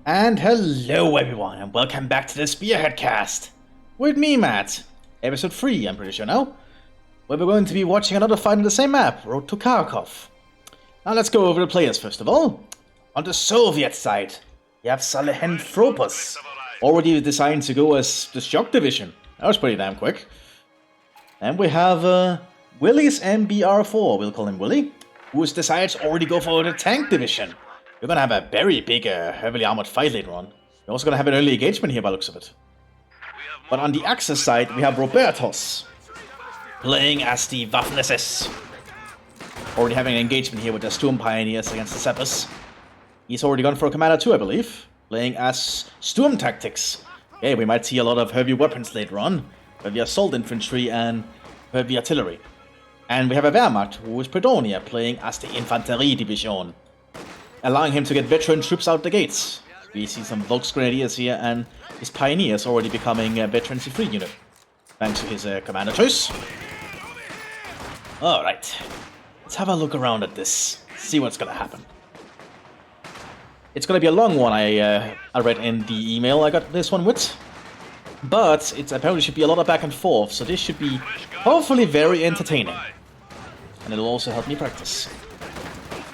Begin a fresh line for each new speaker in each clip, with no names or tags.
And hello everyone, and welcome back to the Spearhead cast. With me, Matt. Episode 3, I'm pretty sure now. Where we're going to be watching another fight on the same map, Road to Kharkov. Now let's go over the players first of all. On the Soviet side, you have Salehen Fropus, already designed to go as the Shock Division. That was pretty damn quick. And we have Willie's MBR4, we'll call him Willie, who has decided to already go for the Tank Division. We're gonna have a very big, heavily armored fight later on. We're also gonna have an early engagement here by the looks of it. But on the Axis side, we have Robertos, playing as the Waffen-SS. Already having an engagement here with the Sturm Pioneers against the Zeppers. He's already gone for a Commander 2, I believe, playing as Sturm Tactics. Okay, we might see a lot of heavy weapons later on, heavy assault infantry and heavy artillery. And we have a Wehrmacht, who is Predonia, playing as the Infanterie Division, allowing him to get veteran troops out the gates. We see some Volksgrenadiers here, and his Pioneers already becoming a veteran C3 unit, thanks to his Commander choice. Alright, let's have a look around at this, see what's gonna happen. It's gonna be a long one, I read in the email I got this one with. But it apparently should be a lot of back and forth, so this should be hopefully very entertaining. And it'll also help me practice.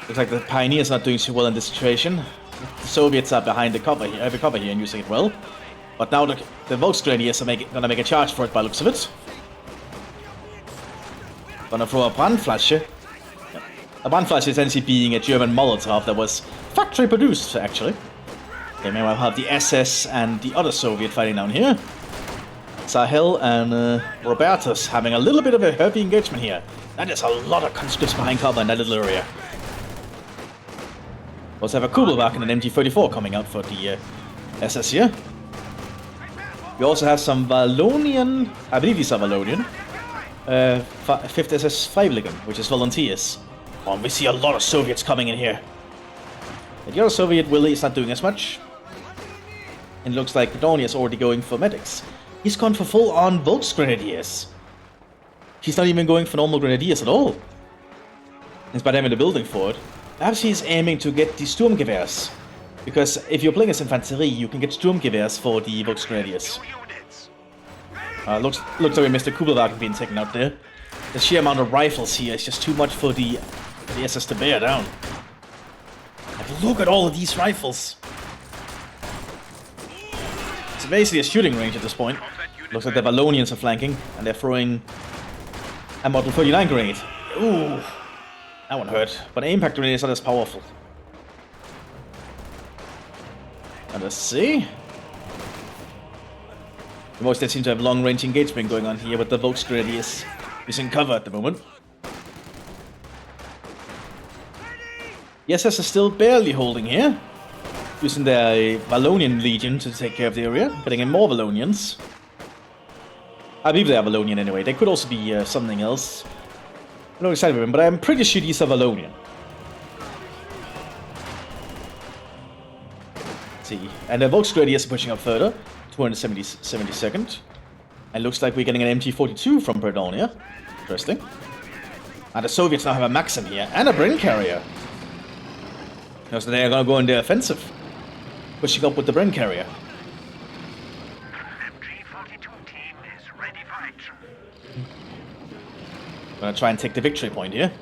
Looks like the Pioneers are not doing too well in this situation. The Soviets are behind the cover here, and using it well. But now the Volksgrenadiers are gonna make a charge for it by looks of it. Gonna throw a Brandflasche. A Brandflasche essentially being a German Molotov that was factory produced, actually. Okay, meanwhile we'll have the SS and the other Soviet fighting down here. Sahel and Robertus having a little bit of a heavy engagement here. That is a lot of conscripts behind cover in that little area. We also have a Kubelbach and an MG34 coming out for the SS here. We also have some Wallonian, I believe these are Wallonian, 5th SS Freiwilligen, which is volunteers. Oh, we see a lot of Soviets coming in here. And the other Soviet Willie is not doing as much. And it looks like Predonia is already going for medics. He's gone for full-on Volksgrenadiers. He's not even going for normal Grenadiers at all. He's by them in the building for it. Perhaps he's aiming to get the Sturmgewehrs. Because if you're playing as Infanterie, you can get Sturmgewehrs for the Volksgrenadiers. Looks like we missed the Kubelwagen being taken out there. The sheer amount of rifles here is just too much for the SS to bear down. Like, look at all of these rifles. It's basically a shooting range at this point. Looks like the Wallonians are flanking, and they're throwing a Model 39 grenade. Ooh, that one hurt. But an impact grenade is not as powerful. And let's see. The most they seem to have long-range engagement going on here with the Volksgrenadiers using cover at the moment. The SS is still barely holding here, using their Wallonian Legion to take care of the area, getting in more Wallonians. I believe they are Wallonian anyway. They could also be something else. I'm not excited with them, but I'm pretty sure these are Wallonian. Let's see, and the Volksgrenadiers are pushing up further, 272nd. And looks like we're getting an MG42 from Predonia. Interesting. And the Soviets now have a Maxim here, and a Bren carrier. So they're gonna go in the offensive, pushing up with the Bren carrier. Gonna try and take the victory point here.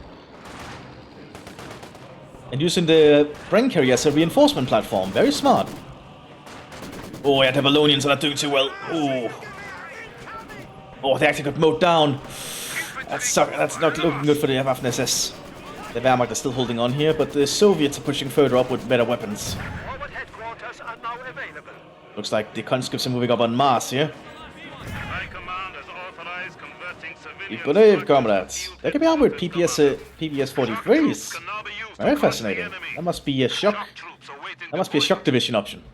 And using the Bren carrier as a reinforcement platform. Very smart. Oh, yeah, the Wallonians are not doing too well. Ooh. Oh, they actually got mowed down. That's not looking good for the Waffen-SS. The Wehrmacht is still holding on here, but the Soviets are pushing further up with better weapons. Looks like the conscripts are moving up en masse here. Keep brave, comrades. They can be armed with PPS-43s. Very fascinating. That must be a shock. That must be a shock division option.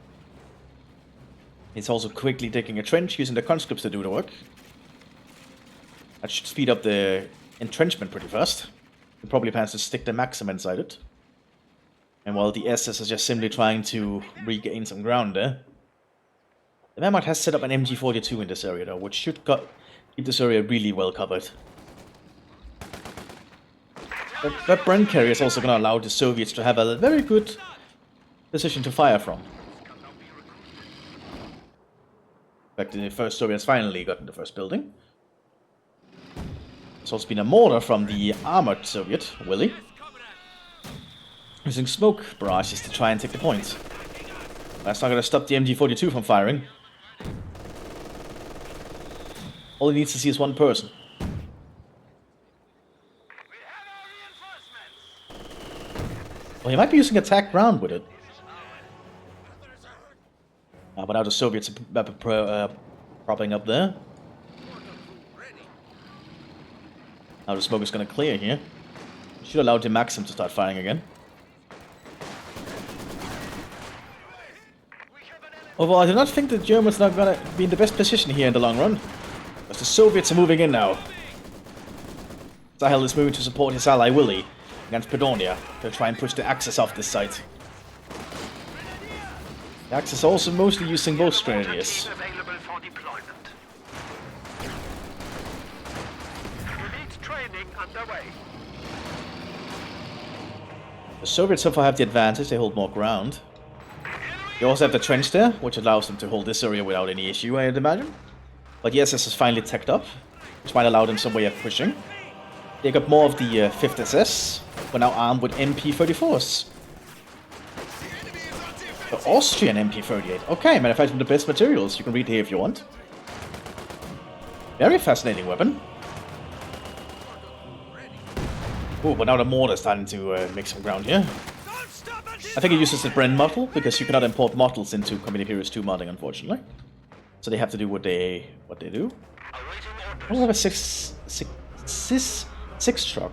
He's also quickly digging a trench, using the conscripts to do the work. That should speed up the entrenchment pretty fast. He probably plans to stick the Maxim inside it. And while the SS is just simply trying to regain some ground there. The Wehrmacht has set up an MG42 in this area though, which should keep this area really well covered. That Bren carrier is also going to allow the Soviets to have a very good position to fire from. fact, the first Soviets finally got in the first building. There's also been a mortar from the armored Soviet, Willy, using smoke barrages to try and take the point. That's not going to stop the MG-42 from firing. All he needs to see is one person. Well, he might be using attack ground with it. But now the Soviets are propping up there. Now the smoke is going to clear here. Should allow the Maxim to start firing again. Overall, I do not think the Germans are going to be in the best position here in the long run. Because the Soviets are moving in now. Sahel is moving to support his ally Willy against Pedonia to try and push the Axis off this site. The Axis also mostly using both strategies. The Soviets so far have the advantage, they hold more ground. They also have the trench there, which allows them to hold this area without any issue, I'd imagine. But the SS is finally teched up, which might allow them some way of pushing. They got more of the 5th SS, but now armed with MP-34s. The Austrian MP-38. Okay, manufacturing the best materials. You can read here if you want. Very fascinating weapon. Oh, but now the mortar is starting to make some ground here. I think it uses the Bren model, because you cannot import models into Company Heroes 2 modding, unfortunately. So they have to do what they do. Oh, we have a six truck.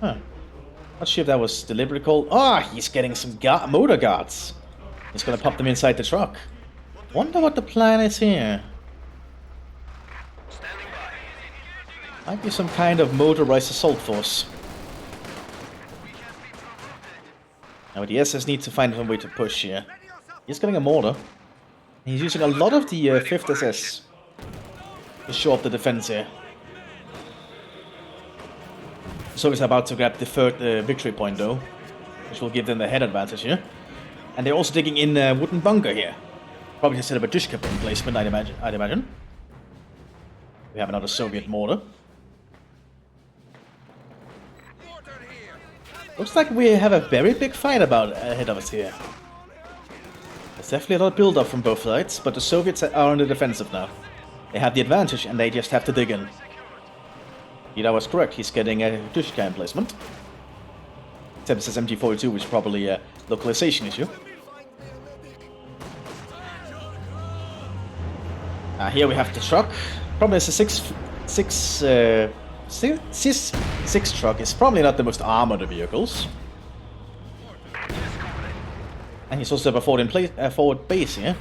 Huh. Not sure if that was deliberately called. Ah, he's getting some motor guards. He's gonna pop them inside the truck. Wonder what the plan is here. Might be some kind of motorized assault force. Now the SS needs to find some way to push here. He's getting a mortar. He's using a lot of the 5th SS to show up the defense here. The Soviets are about to grab the 3rd victory point though, which will give them the head advantage here. And they're also digging in a wooden bunker here. Probably to set up a Dushka emplacement, I'd imagine. We have another Soviet mortar. Looks like we have a very big fight ahead of us here. There's definitely a lot of build-up from both sides, but the Soviets are on the defensive now. They have the advantage and they just have to dig in. Ida was correct, he's getting a Dushka emplacement. Except it says MG-42, which is probably a localization issue. Here we have the truck. Probably it's a six truck. It's probably not the most armored of vehicles. And he's also have a forward base here.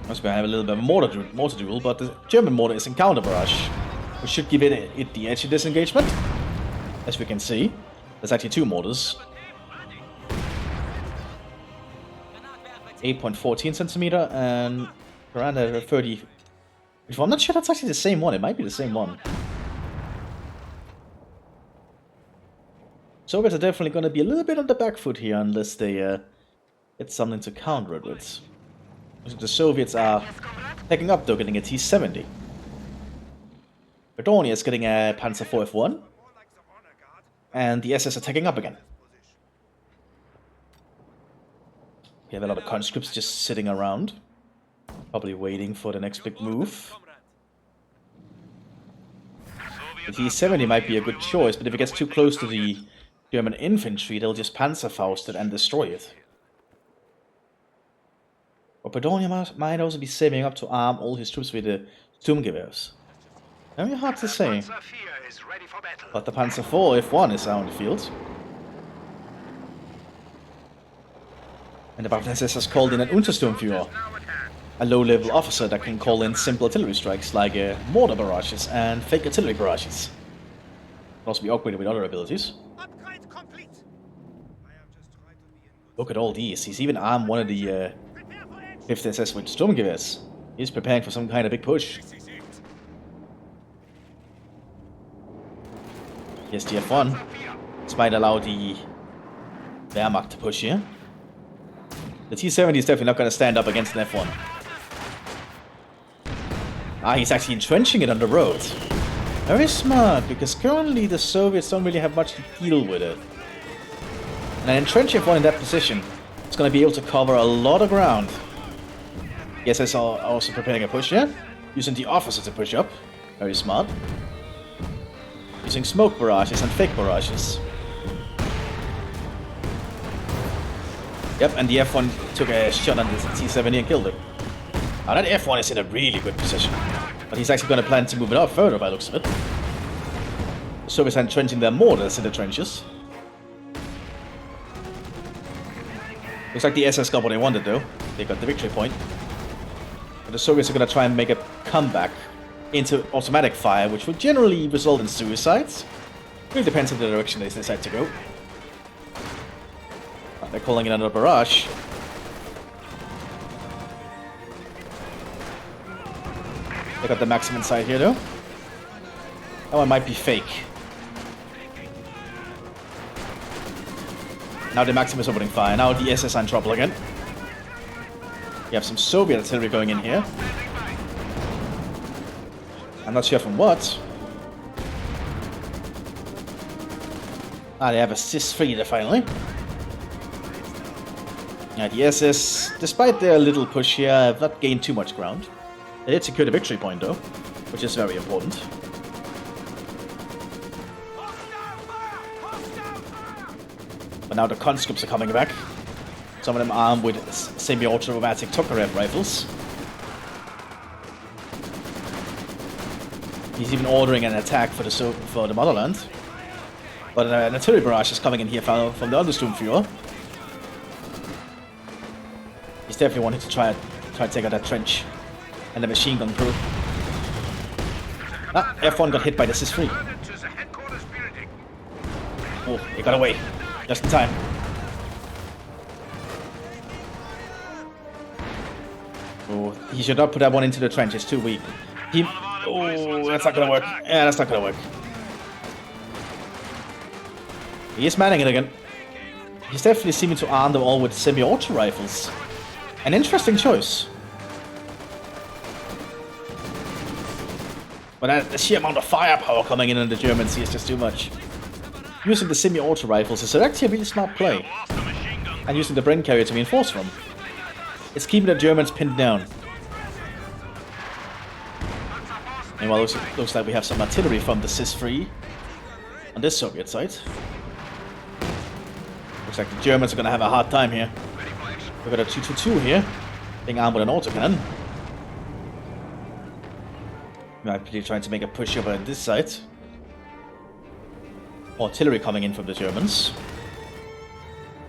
Must be have a little bit of a mortar duel, but the German mortar is in counter barrage, which should give it the edge in this engagement. As we can see, there's actually 2 mortars. 8.14 centimeter and around 30. I'm not sure that's actually the same one. It might be the same one. Soviets are definitely going to be a little bit on the back foot here unless they get something to counter it with. The Soviets are picking up though, getting a T-70. Pedonia is getting a Panzer IV F1. And the SS are taking up again. We have a lot of conscripts just sitting around, probably waiting for the next big move. The T-70 might be a good choice, but if it gets too close to the German infantry, they'll just Panzerfaust it and destroy it. Or Pedonia might also be saving up to arm all his troops with the Sturmgewehrs. Very hard to say. But the Panzer IV F1 is out on the field. And the Waffen-SS has called in an Untersturmführer, a low-level officer that can call in simple artillery strikes like mortar barrages and fake artillery barrages. Can also be upgraded with other abilities. Look at all these. He's even armed one of the 5th SS with Sturmgewehrs. He's preparing for some kind of big push. Here's the F1. This might allow the Wehrmacht to push here. The T-70 is definitely not going to stand up against an F1. Ah, he's actually entrenching it on the road. Very smart, because currently the Soviets don't really have much to deal with it. And an entrenching one in that position is going to be able to cover a lot of ground. Yes, I saw also preparing a push here. Using the officer to push up. Very smart. Using smoke barrages and fake barrages. Yep, and the F1 took a shot on the T-70 and killed it. Now that F1 is in a really good position. But he's actually going to plan to move it up further by the looks of it. The Soviets are entrenching their mortars in the trenches. Looks like the SS got what they wanted though. They got the victory point. But the Soviets are going to try and make a comeback into automatic fire, which will generally result in suicides. It really depends on the direction they decide to go. They're calling it another barrage. They got the maximum inside here though. That one might be fake. Now the Maxim is opening fire. Now the SS are in trouble again. We have some Soviet artillery going in here. I'm not sure from what. Ah, they have a SIS-3 there finally. Yeah, the SS, despite their little push here, have not gained too much ground. They did secure the victory point though, which is very important. But now the conscripts are coming back. Some of them armed with semi-automatic Tokarev rifles. He's even ordering an attack for the motherland. But an artillery barrage is coming in here from the Understurmführer. He's definitely wanting to try to take out that trench and the machine gun crew. Ah, F1 got hit by the SIS-3. Oh, he got away. Just in time. Oh, he should not put that one into the trench. It's too weak. Oh, that's not gonna work. Yeah, that's not gonna work. He is manning it again. He's definitely seeming to arm them all with semi-auto rifles. An interesting choice. But the sheer amount of firepower coming in on the Germans here is just too much. Using the semi-auto rifles is actually a really smart play. And using the brain carrier to reinforce them. It's keeping the Germans pinned down. Meanwhile, looks like we have some artillery from the SIS-3 on this Soviet side. Looks like the Germans are going to have a hard time here. We've got a 222 here, being armed with an autocannon. Might be trying to make a push over on this side. Artillery coming in from the Germans.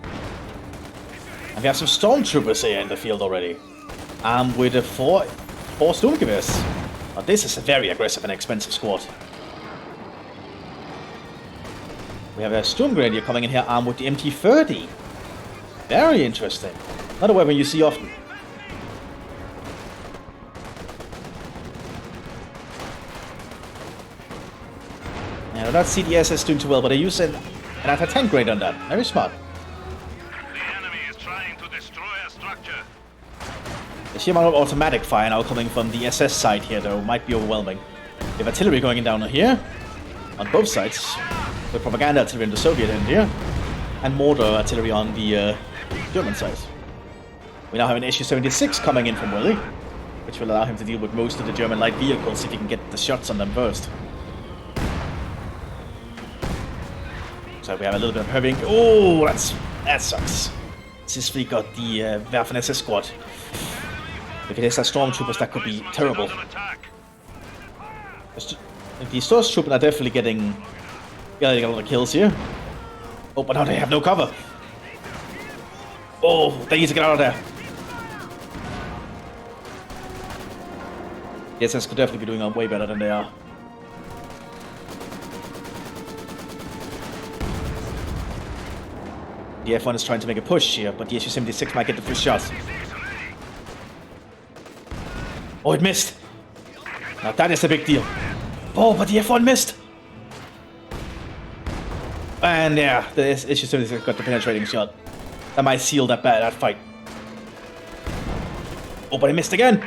And we have some stormtroopers here in the field already. Armed with a four Sturmgewehrs. Now this is a very aggressive and expensive squad. We have a Sturmgrenadier coming in here armed with the MT-30. Very interesting. Not a weapon you see often. Yeah, I don't see the SS doing too well, but they use an anti-tank grenade on that. Very smart.
The enemy is trying to destroy a structure.
The sheer amount of automatic fire now coming from the SS side here, though, might be overwhelming. We have artillery going in down here, on both sides, with propaganda artillery in the Soviet end here, and mortar artillery on the German side. We now have an Su-76 coming in from Willy, which will allow him to deal with most of the German light vehicles if he can get the shots on them first. So we have a little bit of heavy. Oh, that sucks. SIS-3 got the Waffen SS squad. If it is that stormtroopers, that could be terrible. The stormtroopers are definitely getting a lot of kills here. Oh, but now they have no cover. Oh, they need to get out of there. The SS could definitely be doing way better than they are. The F1 is trying to make a push here, but the Su-76 might get the first shot. Oh, it missed. Now that is a big deal. Oh, but the F1 missed. And yeah, the Su-76 got the penetrating shot. That might seal that fight. Oh, but he missed again.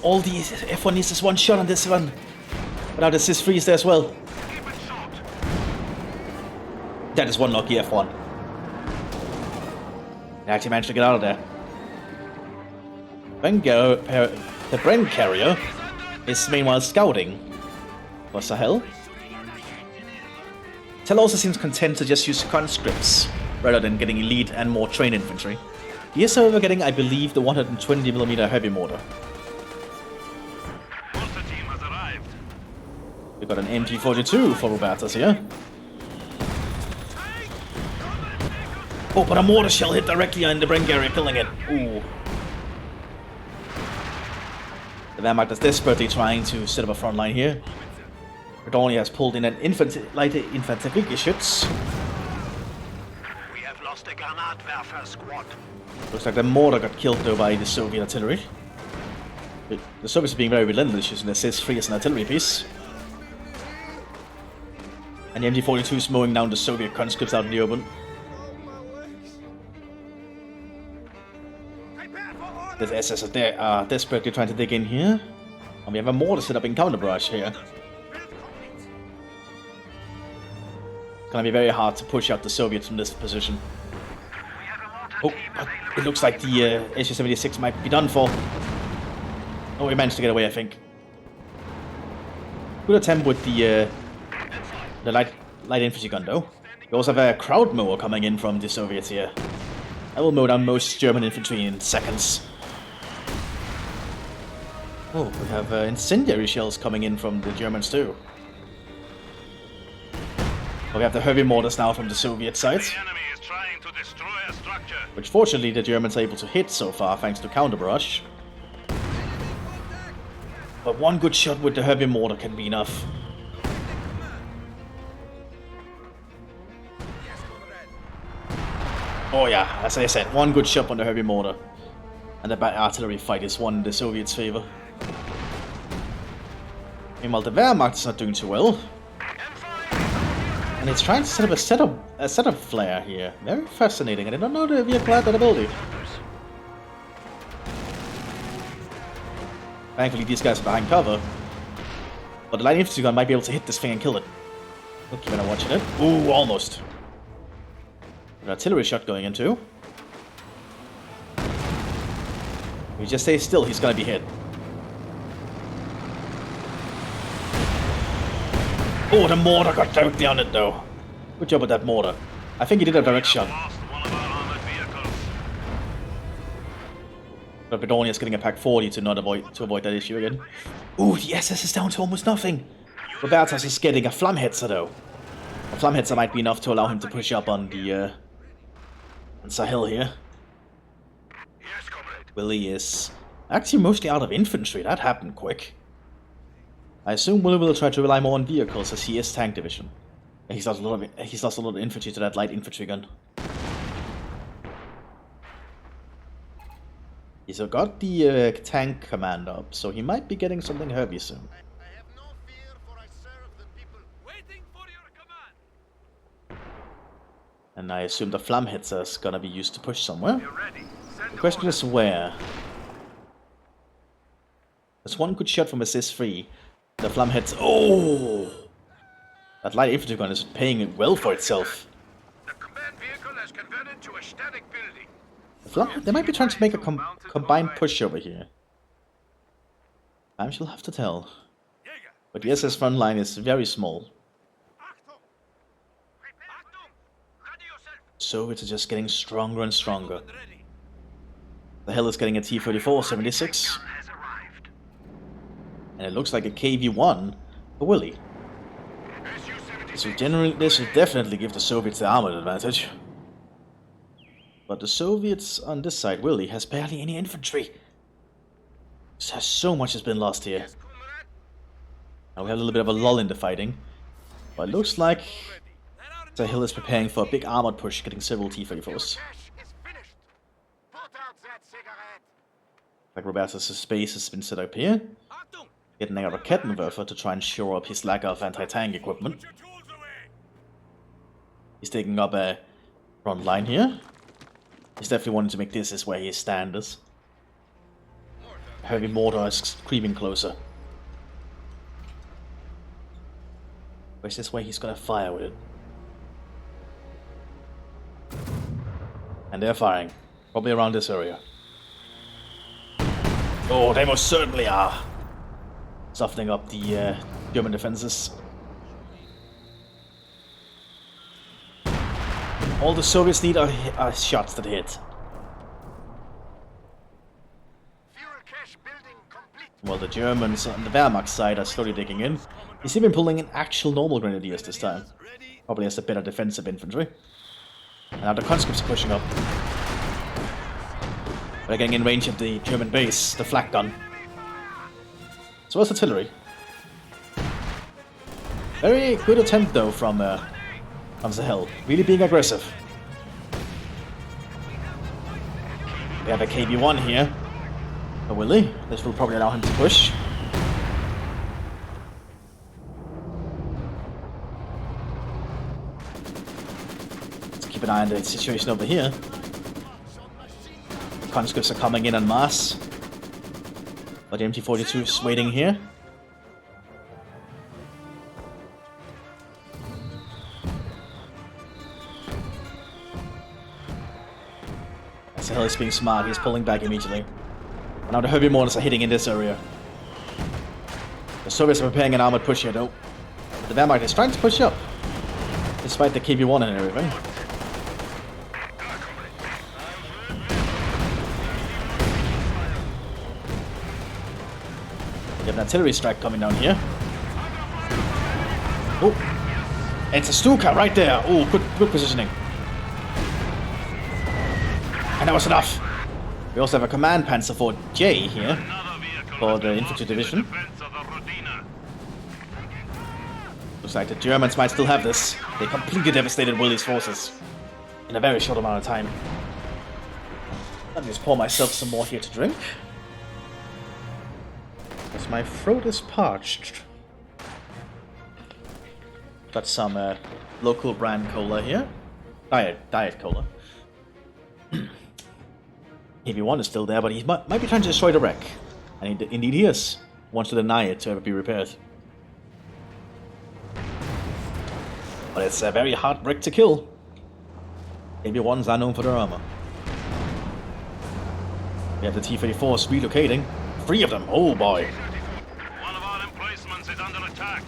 all these F1 needs is one shot on this one. But now the Sys freeze there as well. That is one lucky F1. They actually managed to get out of there. The Brent carrier is meanwhile scouting for Sahel. Tel also seems content to just use conscripts rather than getting elite and more trained infantry. He is however getting, I believe, the 120mm heavy mortar. We got an MG42 for Robertus here. Oh, but a mortar shell hit directly on the Brent carrier, killing it. Ooh. The Wehrmacht is desperately trying to set up a front line here. Redorni has pulled in an light infantry geschütz.
We have lost a Granatwerfer squad.
Looks like the mortar got killed though by the Soviet artillery. The Soviets are being very relentless using the Sis-3 as an artillery piece. And the MG42 is mowing down the Soviet conscripts out in the open. The SS are desperately trying to dig in here. And we have a mortar set up in counter barrage here. It's gonna be very hard to push out the Soviets from this position. Oh, but it looks like the SU-76 might be done for. Oh, we managed to get away, I think. Good attempt with the light infantry gun, though. We also have a crowd mower coming in from the Soviets here. I will mow down most German infantry in seconds. Oh, we have incendiary shells coming in from the Germans too. We have the heavy mortars now from the Soviet side. Which fortunately the Germans are able to hit so far thanks to counter barrage. But one good shot with the heavy mortar can be enough. Oh yeah, as I said, one good shot on the heavy mortar. And the artillery fight is won in the Soviets' favor. Meanwhile, the Wehrmacht is not doing too well. And it's trying to set up a setup flare here. Very fascinating, and I don't know if we acquired that ability. Thankfully, these guys are behind cover. But the light infantry gun might be able to hit this thing and kill it. We'll keep on watching it. Ooh, almost. An artillery shot going into. If he just stays still, he's gonna be hit. Oh, the mortar got directly on it though. Good job with that mortar. I think he did a direct shot. But Bedonia is getting a pack 40 to avoid that issue again. Ooh, the SS is down to almost nothing. Robertus is getting a Flammhetzer though. A Flammhetzer might be enough to allow him to push up on the on Sahel here. Willie is actually mostly out of infantry. That happened quick. I assume Willie will try to rely more on vehicles as he is tank division. He's lost a lot of infantry to that light infantry gun. He's got the tank command up, so he might be getting something heavy soon.
I have no fear, for I serve the people. Waiting for your command.
And I assume the Flammhetzer is gonna be used to push somewhere. The question is where. There's one good shot from a Sis-3. The Flammhetzer. Oh! That light infantry gun is paying well for itself.
The command vehicle has converted to a static building.
They might be trying to make a combined push over here. Time shall have to tell. But the SS front line is very small. Soviets are just getting stronger and stronger. The hell is getting a T-34-76. And it looks like a KV-1 for Willie. This will definitely give the Soviets the armored advantage. But the Soviets on this side, Willie, has barely any infantry. So much has been lost here. Now we have a little bit of a lull in the fighting. But it looks like Sahel is preparing for a big armored push, getting several T-34s. Like Robertus' base has been set up here. Getting a Rakettenwerfer to try and shore up his lack of anti-tank equipment. He's taking up a front line here. He's definitely wanting to make this is where his stand is. Heavy mortar is creeping closer. Where's this way he's gonna fire with it? And they're firing. Probably around this area. Oh, they most certainly are. Softening up the German defenses. All the Soviets need are shots that hit. Well, the Germans on the Wehrmacht side are slowly digging in. He's even pulling in actual normal grenadiers this time. Probably has a better defensive infantry. And now the conscripts are pushing up. They're getting in range of the German base, the flak gun. So what's artillery? Very good attempt though from Zahel. Really being aggressive. We have a KB-1 here. A Willy. This will probably allow him to push. Let's keep an eye on the situation over here. The conscripts are coming in en masse. But the MT-42 is waiting here. Sahel is being smart, he's pulling back immediately. And now the heavy mortars are hitting in this area. The Soviets are preparing an armored push here though. But the Wehrmacht is trying to push up. Despite the KB-1 and everything. We have an artillery strike coming down here. Oh! It's a Stuka right there! Oh, good positioning. And that was enough. We also have a command panzer for J here for the infantry division. Looks like the Germans might still have this. They completely devastated Willy's forces in a very short amount of time. Let me just pour myself some more here to drink. Because my throat is parched. Got some local brand cola here. Diet cola. KB-1 is still there, but he might be trying to destroy the wreck. And indeed he is. Wants to deny it to ever be repaired. But it's a very hard wreck to kill. KB-1s are known for their armor. We have the T-34s relocating. 3 of them, oh boy.
One of our emplacements is under attack.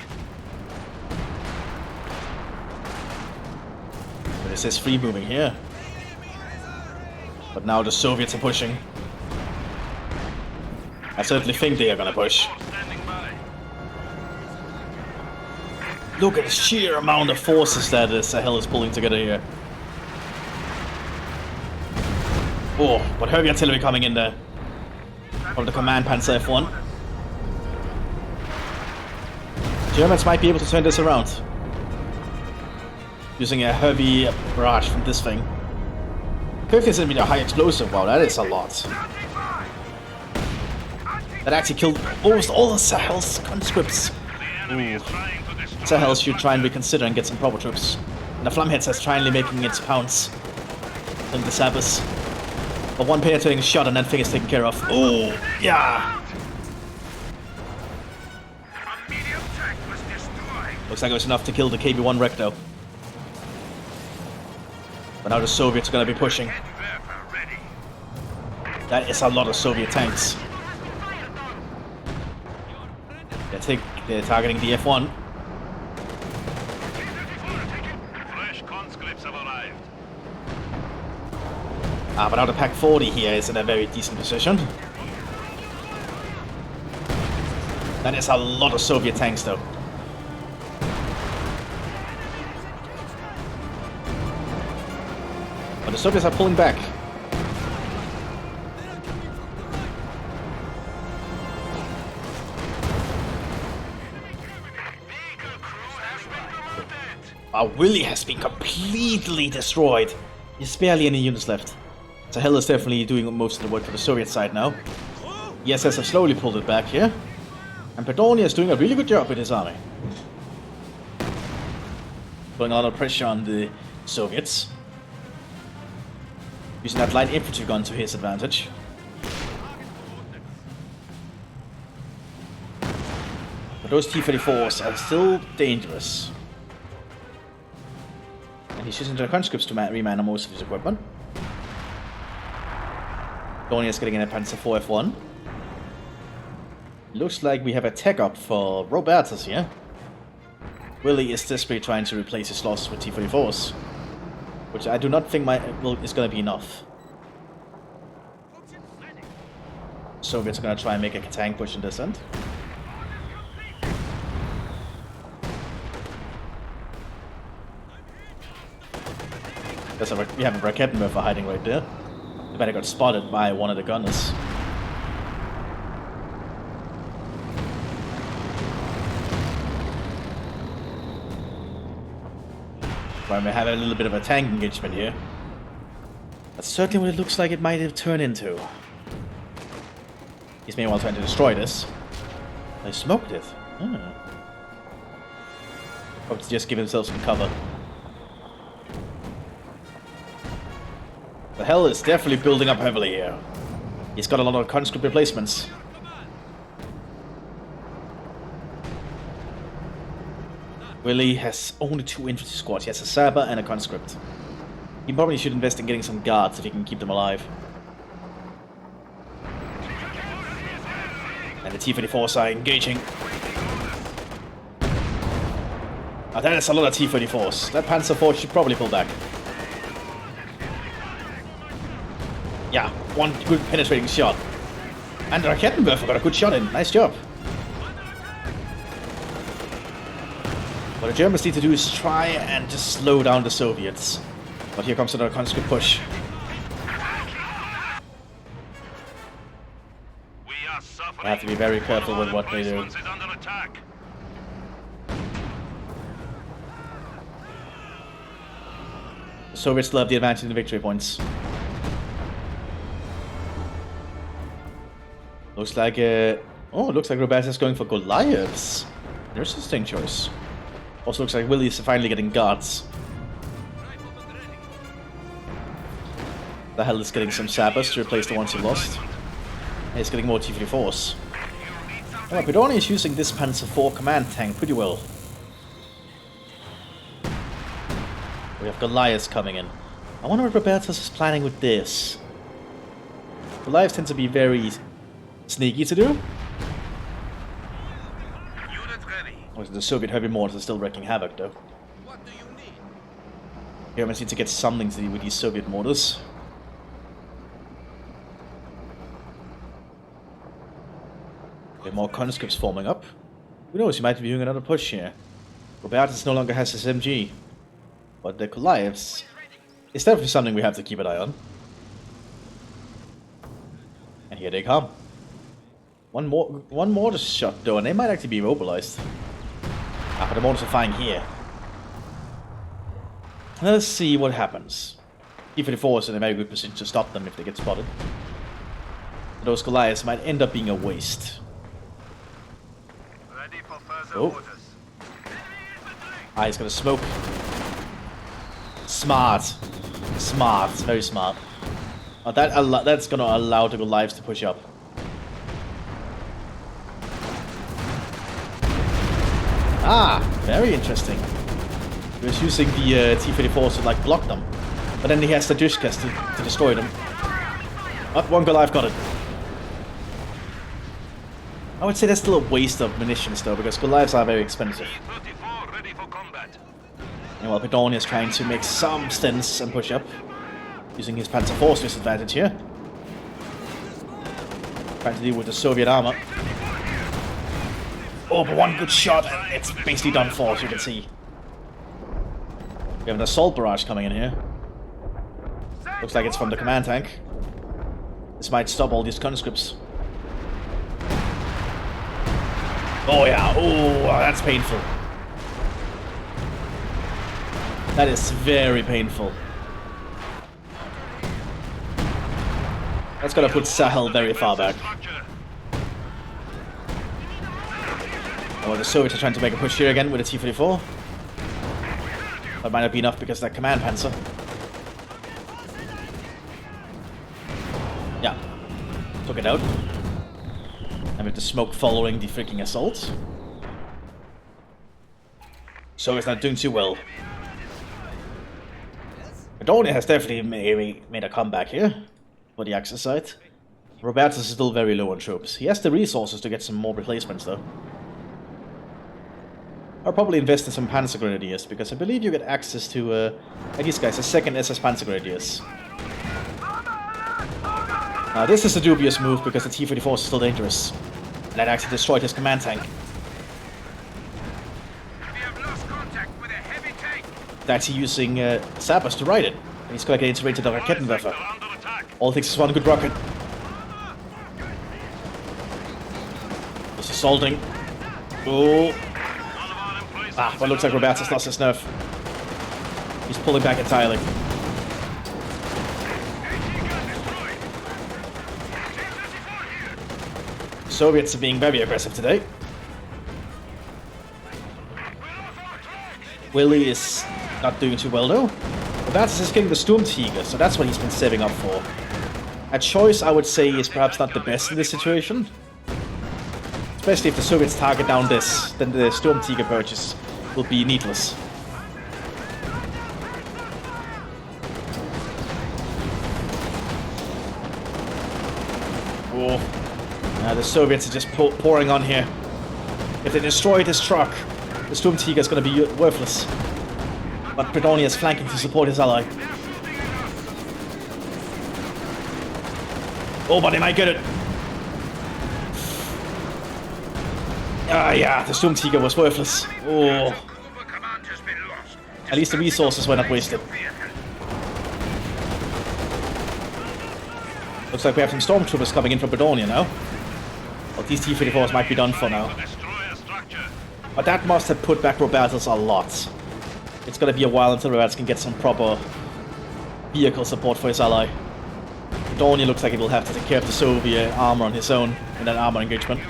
But this is free moving here. But now the Soviets are pushing. I certainly think they are gonna push. Look at the sheer amount of forces that Sahel is pulling together here. Oh, but heavy artillery coming in there. From the command panzer F1. Germans might be able to turn this around. Using a heavy barrage from this thing. 50 centimeter high explosive, wow, that is a lot. That actually killed almost all of Sahel's conscripts. Ooh. Sahel should try and reconsider and get some proper troops. And the Flammheads is finally making its pounce in the Sabbath. But one penetrating shot and that thing is taken care of. Ooh, yeah! Looks like it was enough to kill the KB-1 wreck though. But now the Soviets are going to be pushing. That is a lot of Soviet tanks. They're targeting the F1.
Fresh conscripts have arrived.
But now the Pack 40 here is in a very decent position. That is a lot of Soviet tanks though. But the Soviets are pulling back. Our Willy has been completely destroyed. There's barely any units left. Sahel is definitely doing most of the work for the Soviet side now. The SS have slowly pulled it back here. And Pedonia is doing a really good job with his army. Putting a lot of pressure on the Soviets. Using that light infantry gun to his advantage. But those T-34s are still dangerous. And he's using the conscripts to reman most of his equipment. Donia's getting in a Panzer IV F1. Looks like we have a tech up for Robertus here. Willie is desperately trying to replace his losses with T-34s. Which I do not think is going to be enough. Soviets are going to try and make a tank push in this end. We have a Rakettenwerfer hiding right there. The better got spotted by one of the gunners. Right, we have a little bit of a tank engagement here. That's certainly what it looks like it might have turned into. He's meanwhile trying to destroy this. They smoked it. Hope to just give himself some cover. The hell is definitely building up heavily here. He's got a lot of conscript replacements. Willie has only 2 infantry squads. He has a Saber and a conscript. He probably should invest in getting some guards if he can keep them alive. And the T-34s are engaging. Oh, that is a lot of T-34s. That Panzer IV should probably pull back. Yeah, one good penetrating shot. And the Rakettenwerfer got a good shot in. Nice job. What the Germans need to do is try and just slow down the Soviets. But here comes another conscript push. They have to be very careful with what they do. The Soviets still have the advantage in the victory points. Looks like looks like Robertus is going for Goliaths. Interesting choice. Also looks like Willie's finally getting guards. The hell is getting some Sabers to replace the ones he lost. And he's getting more T-34s. Oh, Pedoni is using this Panzer IV command tank pretty well. We have Goliaths coming in. I wonder what Robertus is planning with this. Goliaths tend to be very sneaky to do. Oh, the Soviet heavy mortars are still wreaking havoc though.
What do you need?
Germans need to get something to do with these Soviet mortars. We have more conscripts forming up. Who knows, he might be doing another push here. Robertus no longer has his MG. But the Goliaths is definitely something we have to keep an eye on. And here they come. One mortar shot though, and they might actually be immobilized. Ah, but the mortars are flying here. Let's see what happens. T-34 is in a very good position to stop them if they get spotted. Those Goliaths might end up being a waste.
Ready for further
Oh.
orders.
Ah, he's gonna smoke. Smart. Smart. Very smart. Oh, that's gonna allow the Goliaths to push up. Ah, very interesting. He was using the T-34s to like block them. But then he has the Dushkas to destroy them. Oh, one Goliath got it. I would say that's still a waste of munitions though, because Goliaths are very expensive.
T-34 ready for combat.
And while Pedonia is trying to make some stints and push up, using his Panzer IV's disadvantage here. Trying to deal with the Soviet armor. Oh, but one good shot and it's basically done for, as you can see. We have an assault barrage coming in here. Looks like it's from the command tank. This might stop all these conscripts. Oh yeah, oh, that's painful. That is very painful. That's gonna put Sahel very far back. Oh, the Soviets are trying to make a push here again with a T-34. That might not be enough because of that command panzer. Yeah, took it out. And with the smoke following the freaking assault. So it's not doing too well. Madonia has definitely made a comeback here for the Axis side. Robertus is still very low on troops. He has the resources to get some more replacements though. I'll probably invest in some Panzer Grenadiers, because I believe you get access to, these guys, a second SS Panzer Grenadiers. Now this is a dubious move, because the T-34 is still dangerous. And that actually destroyed his command tank.
We have lost contact with a heavy tank.
That's he using Sabers to ride it. And he's gonna get integrated the Rakettenwerfer.
Under attack.
All it takes is one good rocket. He's assaulting. Oh. Ah, but looks like Robertus lost his nerve. He's pulling back entirely. Soviets are being very aggressive today. Willie is not doing too well though. Robertus is getting the Sturmtiger, so that's what he's been saving up for. A choice I would say is perhaps not the best in this situation. Especially if the Soviets target down this, then the Sturmtiger purchase will be needless. Oh, the Soviets are just pouring on here. If they destroy this truck, the Sturmtiger is going to be worthless. But Bredonia is flanking to support his ally. Oh, but they might get it. Ah, yeah, the Sturmtiger was worthless. Oh. At least the resources were not wasted. Looks like we have some stormtroopers coming in from Bredonia now. Well, these T-34s might be done for now. But that must have put back Robertus a lot. It's gonna be a while until Robertus can get some proper vehicle support for his ally. Bredonia looks like he will have to take care of the Soviet armor on his own in that armor engagement.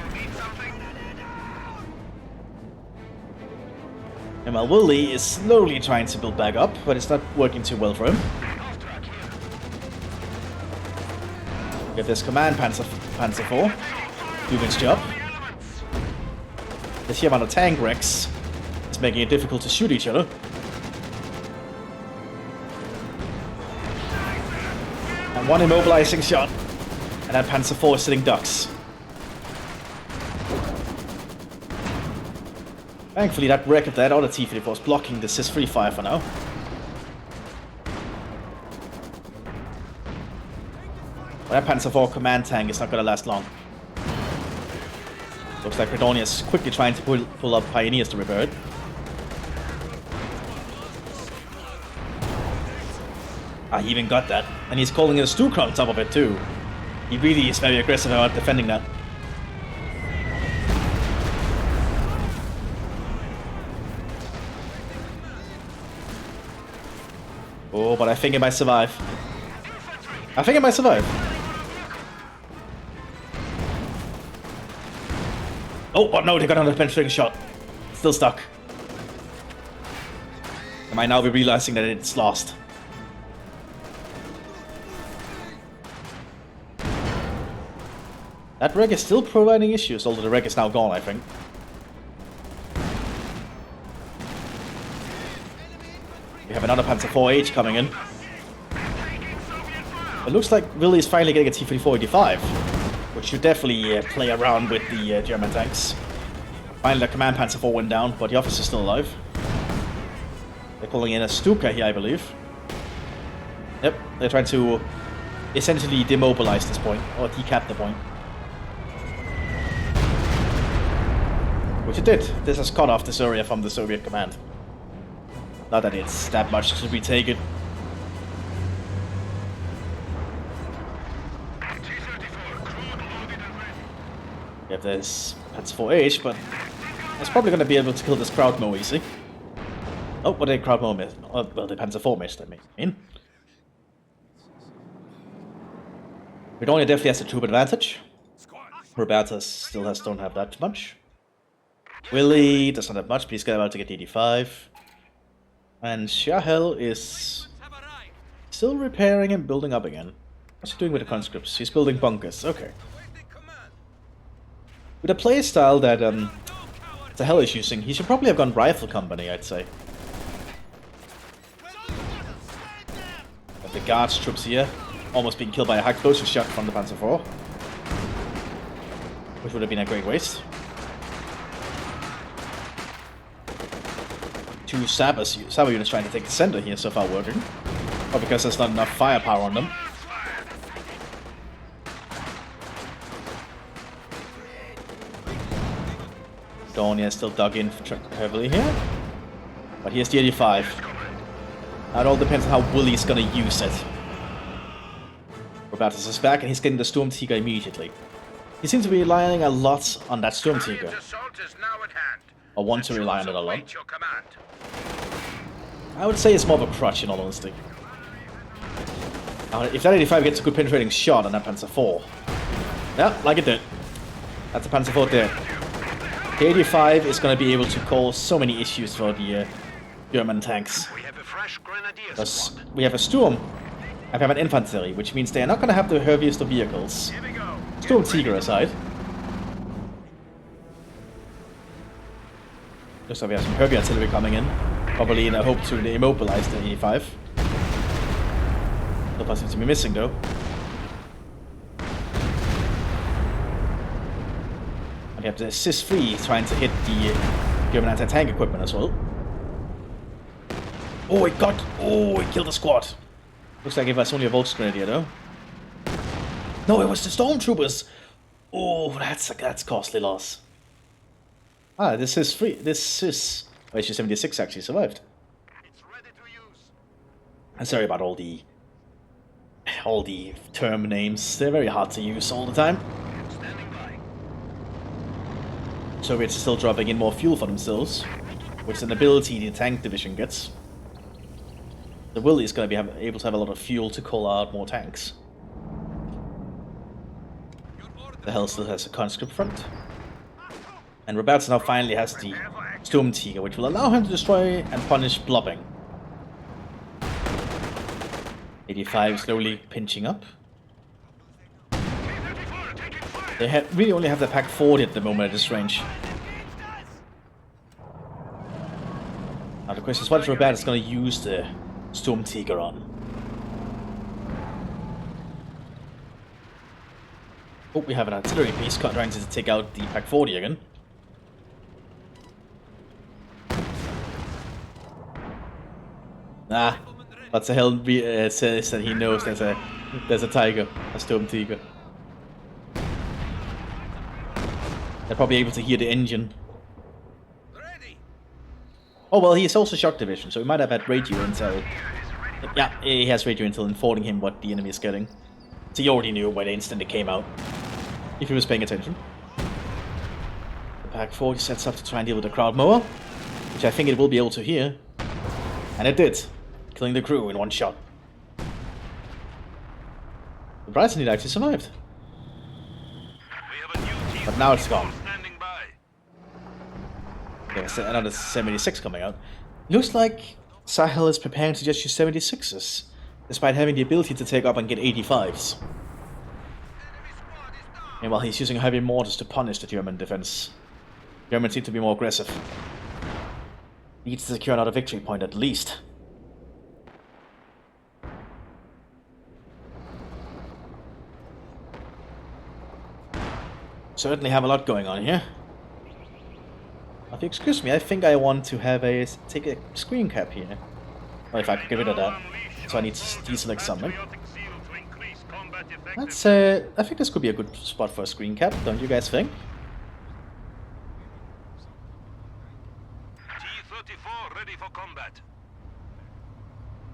And while Willie is slowly trying to build back up, but it's not working too well for him. We have this command Panzer IV doing its job. The sheer amount of tank wrecks is making it difficult to shoot each other. And one immobilizing shot, and that Panzer IV is sitting ducks. Thankfully, that wreck of that other T-34 is blocking the SIS-3 fire for now. But that Panzer IV command tank is not going to last long. Looks like Bredonia is quickly trying to pull up Pioneers to repair it. Ah, he even got that. And he's calling it a Stuka on top of it too. He really is very aggressive about defending that. Oh, but I think it might survive. I think it might survive. Oh, but no, they got another penetrating shot. Still stuck. They might now be realizing that it's lost. That wreck is still providing issues, although the wreck is now gone, I think. We have another Panzer IV-H coming in. It looks like Willie is finally getting a T-34-85, which should definitely play around with the German tanks. Finally, the command Panzer IV went down, but the officer is still alive. They're pulling in a Stuka here, I believe. Yep, they're trying to essentially demobilize this point, or decap the point. Which it did. This has cut off this area from the Soviet command. Not that it's that much to retake it. We have this Panzer IV-H, but it's probably going to be able to kill this crowd more easy. Oh, but the crowd more missed. Oh, well, the Panzer IV missed, I mean. Bredonia definitely has the troop advantage. Robertus still don't have that much. Willie does not have much, but he's about to get 85. And Shahel is still repairing and building up again. What's he doing with the conscripts? He's building bunkers, okay. With a playstyle that the hell is using? He should probably have gone rifle company, I'd say. But the guards troops here, almost being killed by a high closure shot from the Panzer IV. Which would have been a great waste. Two Saber units trying to take the center here so far working. Or because there's not enough firepower on them. Dornier is still dug in heavily here. But here's the 85. Now it all depends on how Wooly's gonna use it. Robertus is back and he's getting the Storm Tiger immediately. He seems to be relying a lot on that Storm Tiger. Or want to rely on it a lot. I would say it's more of a crutch in all honesty. If that 85 gets a good penetrating shot on that Panzer IV. Yeah, like it did. That's a Panzer IV there. The 85 is going to be able to cause so many issues for the German tanks. Because we have a Sturm and we have an infantry, which means they are not going to have the heaviest of vehicles. Sturm Tiger aside. Looks like we have some heavy artillery coming in. Probably in a hope to immobilize the 85. The seems to be missing though. And we have the Cis-3 trying to hit the German anti-tank equipment as well. Oh, it killed the squad. Looks like it was only a Volksgrenadier though. No, it was the stormtroopers. Oh, that's costly loss. Ah, this is free. This is HU-76 actually survived.
It's ready to use.
I'm sorry about all the term names. They're very hard to use all the time.
Standing by.
Soviets are still dropping in more fuel for themselves, which is an ability the tank division gets. The Willy is going to be able to have a lot of fuel to call out more tanks. The Hell still has a conscript front. And Roberts now finally has the Storm Tiger, which will allow him to destroy and punish blobbing. 85 slowly pinching up. They really only have the Pack 40 at the moment at this range. Now the question is, what is Roberts going to use the Storm Tiger on? Oh, we have an artillery piece trying to take out the Pack 40 again. Nah, that's a hell says that he knows there's a tiger, a Storm Tiger. They're probably able to hear the engine. Oh well, he is also shock division, so he might have had radio intel. Yeah, he has radio intel informing him what the enemy is getting. So he already knew by the instant it came out, if he was paying attention. The Pack 40 sets up to try and deal with the crowd mower, which I think it will be able to hear. And it did, killing the crew in one shot. The Bryson had actually survived. But now it's gone. There's another 76 coming out. Looks like Sahel is preparing to just use 76s, despite having the ability to take up and get 85s. And while he's using heavy mortars to punish the German defense, Germans need to be more aggressive. Needs to secure another victory point at least. Certainly have a lot going on here. If you excuse me, I think I want to have take a screen cap here. Well, if I could get rid of that. So I need to deselect something. That's I think this could be a good spot for a screen cap, don't you guys think?
T-34 ready for combat.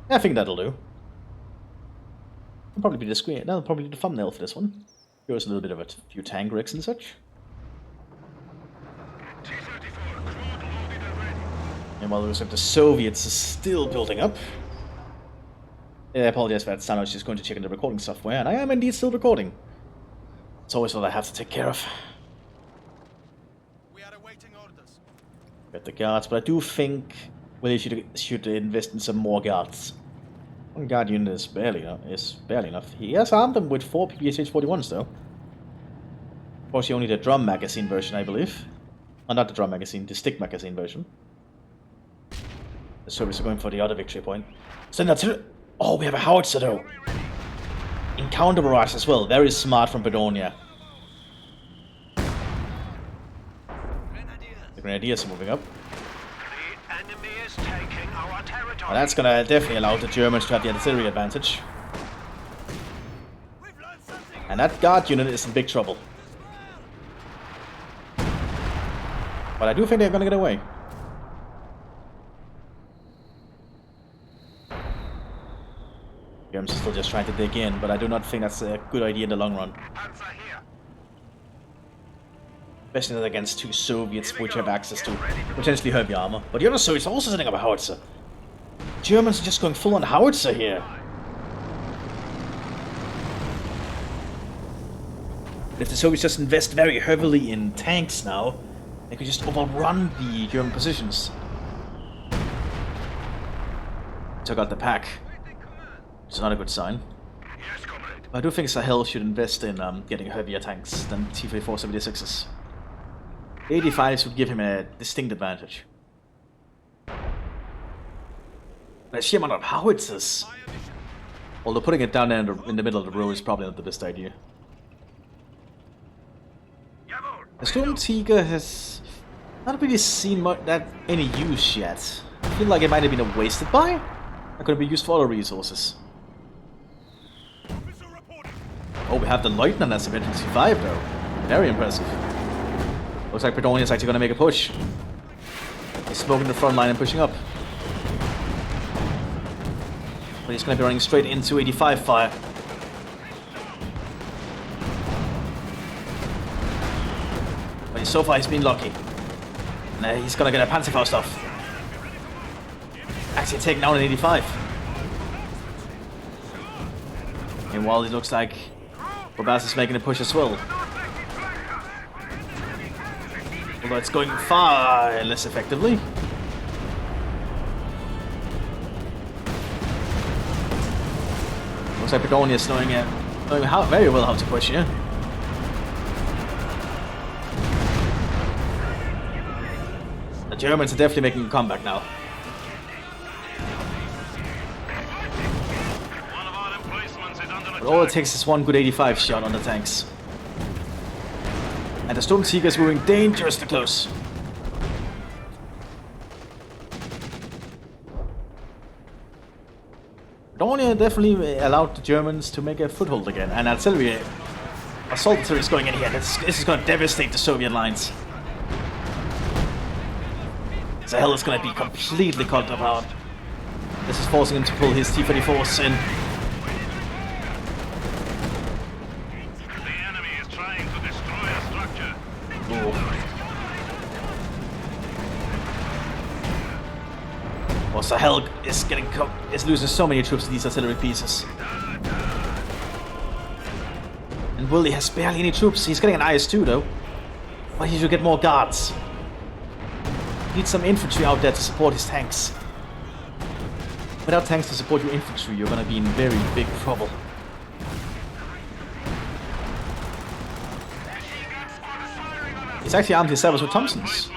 I think that'll do. That'll probably be the screen. That'll probably be the thumbnail for this one. Here's a little bit of a few tank rigs and such. And while looks like the Soviets are still building up. Yeah, I apologize for that sound. I was just going to check in the recording software, and I am indeed still recording. It's always what I have to take care of.
We are awaiting orders.
Get the guards, but I do think we should invest in some more guards. One guard unit is barely enough. He has armed them with 4 PPSH-41s though. Of course, only the drum magazine version, I believe. Oh, not the drum magazine, the stick magazine version. The Soviets are going for the other victory point. So that's it. Oh, we have a howitzer though. Encounter barrage as well. Very smart from Bedonia. The Grenadiers are moving up.
The enemy is taking our territory.
Well, that's gonna definitely allow the Germans to have the artillery advantage. And that guard unit is in big trouble. But I do think they're gonna get away. Germans are still just trying to dig in, but I do not think that's a good idea in the long run. Especially not against two Soviets which have access to potentially heavy armor. But the other Soviets are also setting up a howitzer. Germans are just going full on howitzer here. If the Soviets just invest very heavily in tanks now, they could just overrun the German positions. Took out the pack. Which is not a good sign. But I do think Sahel should invest in getting heavier tanks than T-34 76s. The 85s would give him a distinct advantage. But a sheer amount of howitzers. Although putting it down there in the middle of the row is probably not the best idea. The Storm Tiger has not really seen any use yet. I feel like it might have been a wasted buy. That could be used for other resources. Oh, we have the Lieutenant as a Veteran C5 though. Very impressive. Looks like Bredonia is actually going to make a push. He's smoking the front line and pushing up. But he's going to be running straight into 85 fire. But so far he's been lucky. And he's going to get a Panzerfaust off. Actually taking down an 85. Meanwhile, it looks like Bobas is making a push as well. Although it's going far less effectively. Looks like Bedonia is knowing very well how to push here. The Germans are definitely making a comeback now. But all it takes is one good 85 shot on the tanks. And the Storm Seeker is moving dangerously close. Bedonia definitely allowed the Germans to make a foothold again. And artillery, assault artillery is going in here. This is going to devastate the Soviet lines. Sahel is going to be completely cut apart. This is forcing him to pull his T-34s in. Well, Sahel is losing so many troops to these artillery pieces. And Willie has barely any troops. He's getting an IS-2 though. But he should get more guards. He needs some infantry out there to support his tanks. Without tanks to support your infantry, you're gonna be in very big trouble. He's actually armed his sabers with Thompsons.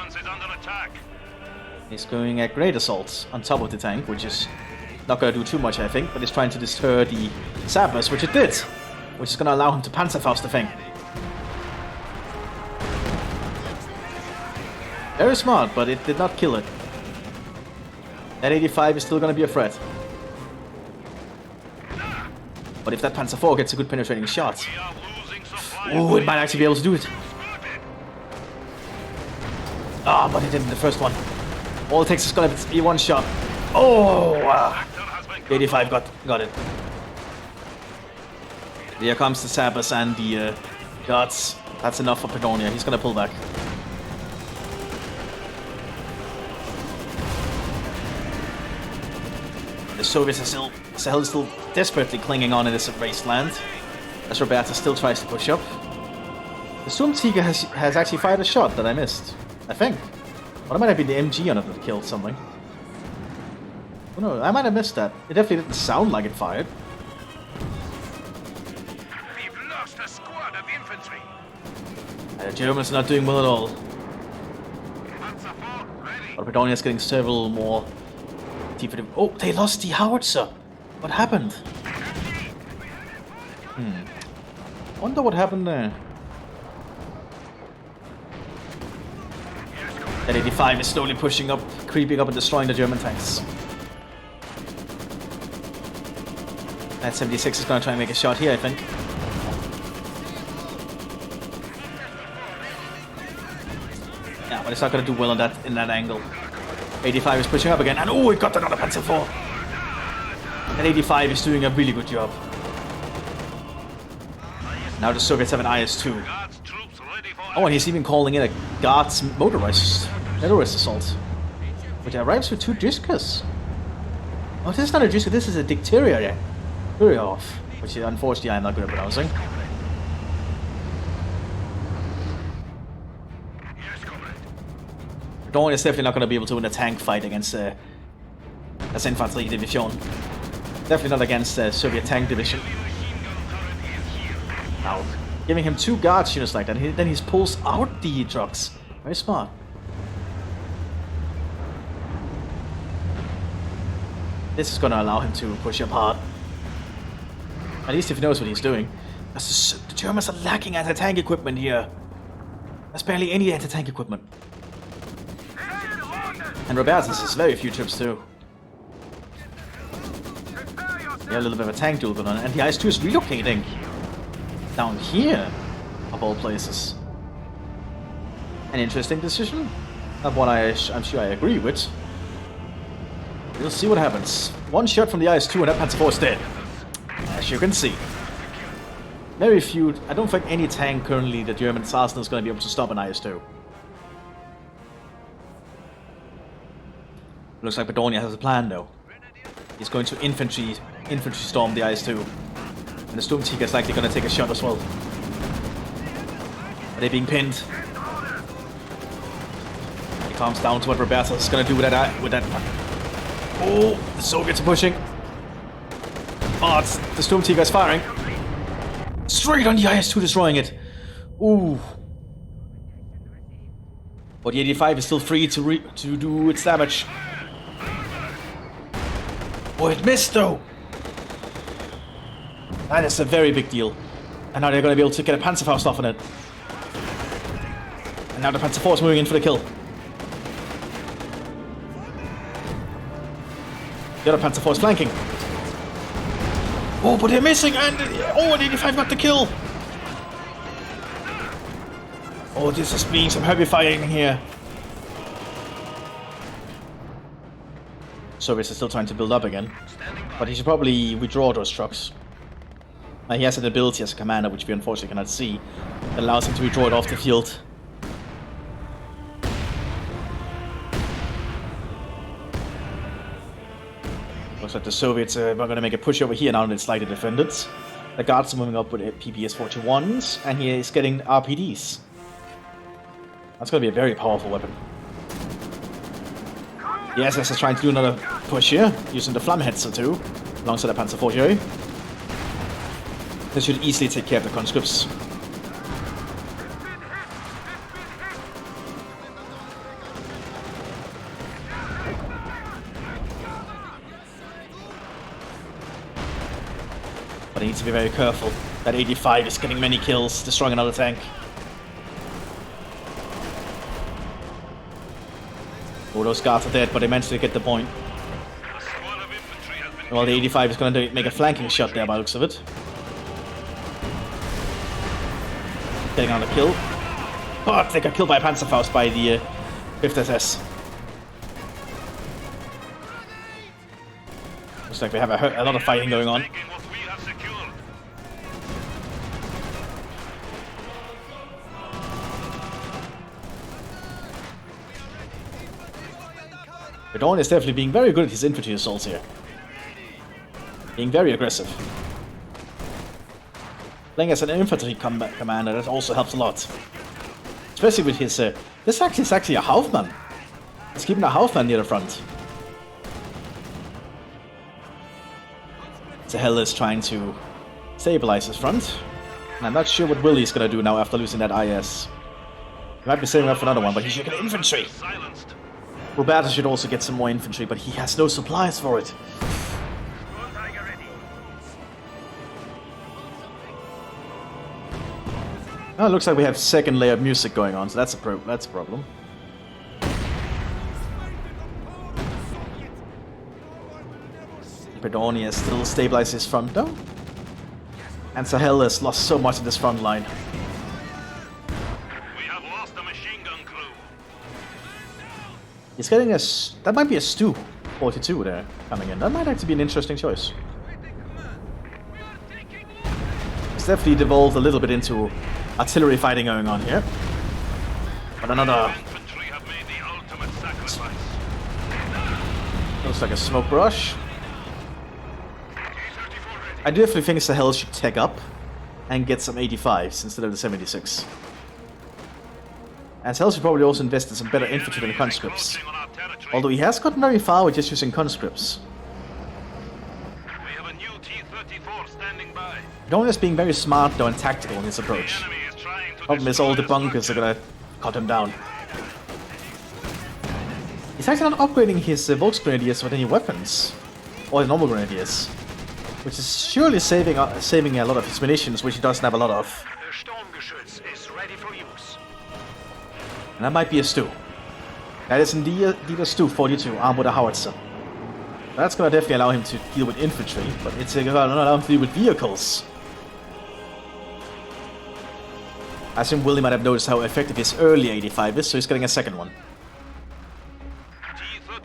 He's going at grenade assaults on top of the tank, which is not going to do too much, I think, but he's trying to deter the sappers, which it did, which is going to allow him to Panzerfaust the thing. Very smart, but it did not kill it. That 85 is still going to be a threat. But if that Panzer IV gets a good penetrating shot, ooh, it might actually be able to do it. Ah, but it didn't the first one. All it takes is gonna be one shot. Oh! 85 got it. Here comes the sappers and the guards. That's enough for Bedonia. He's gonna pull back. The Soviets are still desperately clinging on in this wasteland, as Roberta still tries to push up. The Storm Tiger has actually fired a shot that I missed, I think. Or it might have been the MG on it that killed something. Oh no, I might have missed that. It definitely didn't sound like it fired.
We've lost a squad of infantry.
The Germans are not doing well at all. But Bredonia's getting several more defensive. Oh, they lost the howitzer. What happened? Wonder what happened there. That 85 is slowly pushing up, creeping up and destroying the German tanks. That 76 is going to try and make a shot here, I think. Yeah, but it's not going to do well on that in that angle. 85 is pushing up again, and oh, it got another Panzer IV. And 85 is doing a really good job. Now the Soviets have an IS-2. Oh, and he's even calling in a Guards motorized assault, which arrives with 2 Discus. Oh, this is not a Discus, this is a Dicteria. Very off, which unfortunately I'm not good at pronouncing. Dawn is definitely not going to be able to win a tank fight against das Infanterie Division. Definitely not against the Soviet tank division. Now, giving him 2 guards units like that, then he pulls out the trucks. Very smart. This is going to allow him to push up hard. At least if he knows what he's doing. The Germans are lacking anti-tank equipment here. There's barely any anti-tank equipment. And Robertus has very few troops too. They have a little bit of a tank duel going on, and the IS-2 is relocating down here, of all places. An interesting decision. Not one I'm sure I agree with. We'll see what happens. 1 shot from the IS-2 and that Panzer IV is dead. As you can see. Very few. I don't think any tank currently the German arsenal is going to be able to stop an IS-2. Looks like Bedonia has a plan though. He's going to infantry storm the IS-2. And the Sturmtiger is likely going to take a shot as well. Are they being pinned? He comes down to what Roberto is going to do with that. Oh, the Soviets are pushing. Oh, the Sturmtiger is firing. Straight on the IS-2, destroying it. Ooh. But the 85 is still free to do its damage. Oh, it missed though. That is a very big deal. And now they're going to be able to get a Panzerfaust off on it. And now the Panzer IV is moving in for the kill. The other Panzer IV is flanking. Oh, but they're missing, and oh, the 85 got the kill. Oh, this is being some heavy fighting here. Soviets are still trying to build up again, but he should probably withdraw those trucks. He has an ability as a commander, which we unfortunately cannot see, that allows him to withdraw it off the field. Looks like the Soviets are going to make a push over here now that it's slightly defended. The Guards are moving up with PPS-41s, and he is getting RPDs. That's going to be a very powerful weapon. The SS is trying to do another push here, using the Flammhetzer too, alongside the Panzer IV here. This should easily take care of the conscripts. But he needs to be very careful. That 85 is getting many kills, destroying another tank. Oh, those guards are dead, but they managed to get the point. Well, the 85 is going to make a flanking shot there by the looks of it. Getting on the kill. But they got killed by a Panzerfaust by the 5th SS. Looks like we have a lot of fighting going on. Dawn is definitely being very good at his infantry assaults here. Being very aggressive. Playing as an infantry commander, that also helps a lot. Especially with his... this is actually a Hauptmann. He's keeping a Hauptmann near the front. Zahel is trying to stabilize his front. And I'm not sure what Willie's gonna do now after losing that IS. He might be saving up for another one, but he should get infantry. Roberto should also get some more infantry, but he has no supplies for it. Oh, it looks like we have second layer of music going on, so that's a problem. Predonia still stabilizes his front though. And Sahel has lost so much of this front line.
We have lost a machine gun crew.
He's getting a... that might be a Stu 42 there coming in. That might actually be an interesting choice. It's definitely devolved a little bit into artillery fighting going on here. But another...
Infantry have made the ultimate sacrifice.
looks like a smoke brush. I definitely think Sahel should tech up and get some 85s instead of the 76. And Sahel should probably also invest in some better infantry than conscripts. Although he has gotten very far with just using conscripts.
We have a new T-34 standing by.
Predonia is being very smart though and tactical in his approach.
The enemy is trying to
Problem is all the
destroy
bunkers are gonna cut him down. He's actually not upgrading his Volks Grenadiers with any weapons. Or the normal Grenadiers. Which is surely saving a lot of his munitions, which he doesn't have a lot of.
The Sturmgeschütz is ready for use.
And that might be a Stu. That is indeed a Stu 42, armed with a howitzer. That's gonna definitely allow him to deal with infantry, but it's gonna allow him to deal with vehicles. I assume Willie might have noticed how effective his early 85 is, so he's getting a second one.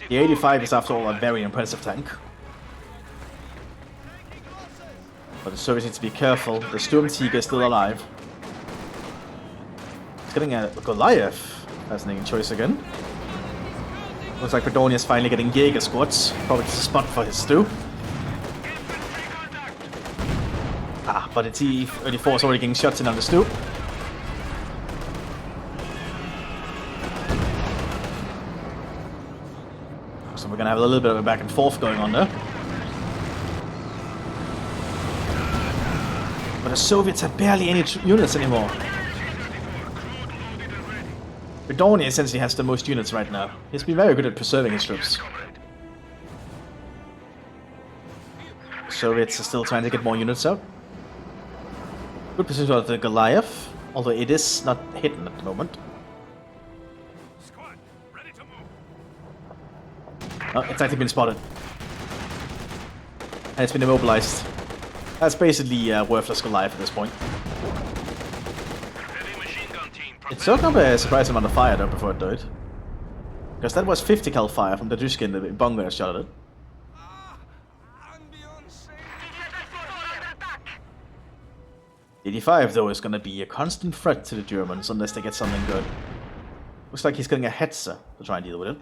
The 85 is after all a very impressive tank. But the Soviets need to be careful. The Sturm Tiger is still alive. He's getting a Goliath. Fascinating choice again. Looks like Predonia is finally getting Jaeger squads. Probably just a spot for his Stu. Ah, but the T-34 is already getting shots in on the Stu. So we're gonna have a little bit of a back and forth going on there. But the Soviets have barely any units anymore. Predonia essentially has the most units right now. He's been very good at preserving his troops. The Soviets are still trying to get more units out. Good position of the Goliath, although it is not hidden at the moment.
Squad, ready to move.
Oh, it's actually been spotted. And it's been immobilized. That's basically a worthless Goliath at this point.
Heavy machine gun team.
It took up a surprising amount of fire though before it died. Because that was 50 cal fire from the Dushka in the bunker that shot at it. 85 though is gonna be a constant threat to the Germans unless they get something good. Looks like he's getting a Hetzer to try and deal with it.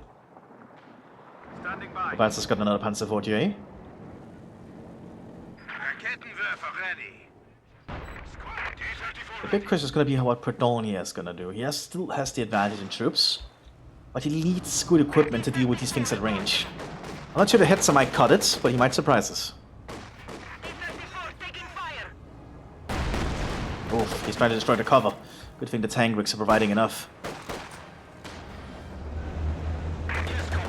Standing by.
Roberto's got another Panzer 40A.
Raketenwerfer ready. Squad, T-34.
The big question is going to be what Predonia is going to do. He still has the advantage in troops, but he needs good equipment to deal with these things at range. I'm not sure the Hetzer might cut it, but he might surprise us. Oof, he's trying to destroy the cover. Good thing the tank rigs are providing enough.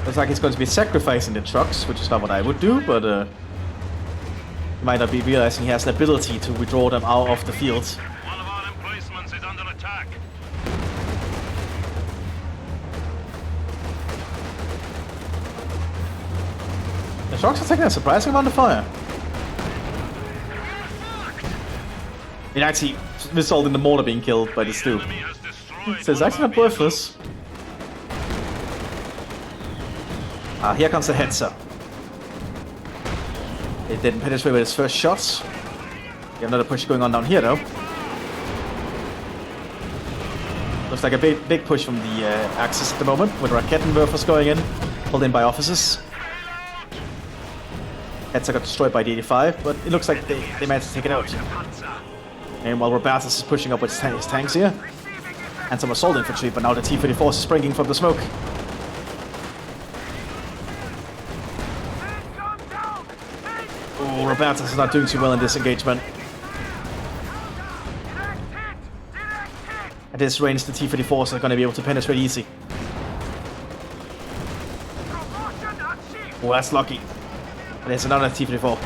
Looks like he's going to be sacrificing the trucks, which is not what I would do, but he might not be realizing he has the ability to withdraw them out of the field.
One of our emplacements is under attack.
The trucks are taking a surprising amount of fire. It actually resulted in the mortar being killed by the Stu.
Enemy has destroyed
So it's actually not worthless. Ah, here comes the Hetzer. It didn't penetrate with his first shots. We have another push going on down here though. Looks like a big push from the Axis at the moment, with Raketenwerfers going in, pulled in by officers. Hetzer got destroyed by the 85, but it looks like they managed to take it out. And while Robertus is pushing up with his tanks here, and some assault infantry, but now the T-34 is springing from the smoke. Oh, Robertus is not doing too well in this engagement. At this range, the T-34s are going to be able to penetrate easy. Oh, that's lucky. There's another T-34.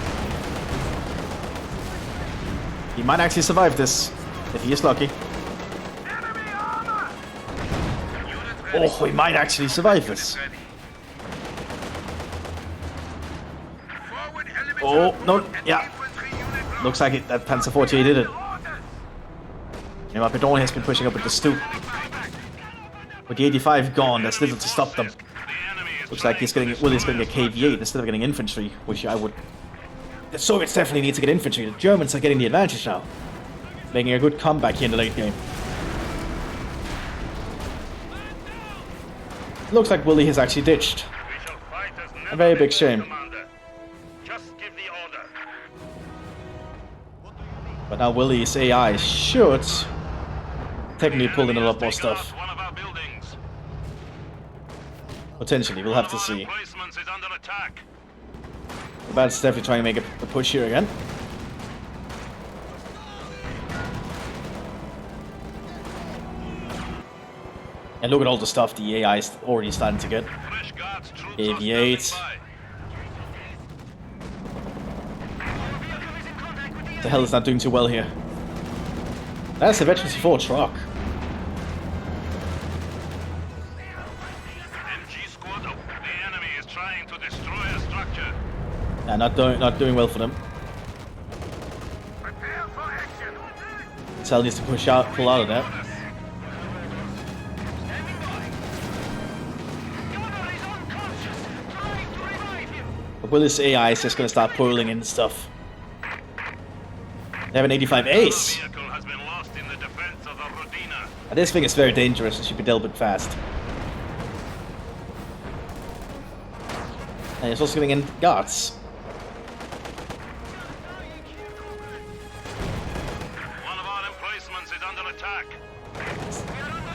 He might actually survive this, if he is lucky. Oh, he might actually survive this. Oh, no, yeah. Looks like it, that Panzer 48 did it. You know, Bedorn has been pushing up with the Stoop. With the 85 gone, there's little to stop them. Looks like he's getting a KV-8 instead of getting infantry, which I would... The Soviets definitely need to get infantry. The Germans are getting the advantage now. Making a good comeback here in the late game. Looks like Willie has actually ditched. A very big shame. But now Willie's AI should technically pull in a lot more stuff. Potentially, we'll have to see. The bat's definitely trying to make a push here again. And look at all the stuff the AI is already starting to get. AV-8. The hell is not doing too well here. That's a Veteran C4 truck. Yeah, not doing well for them. Cell needs to pull out of that. But Willis AI is just gonna start pulling in stuff. They have an 85 Ace. And this thing is very dangerous. It should be dealt with fast. And it's also getting in guards.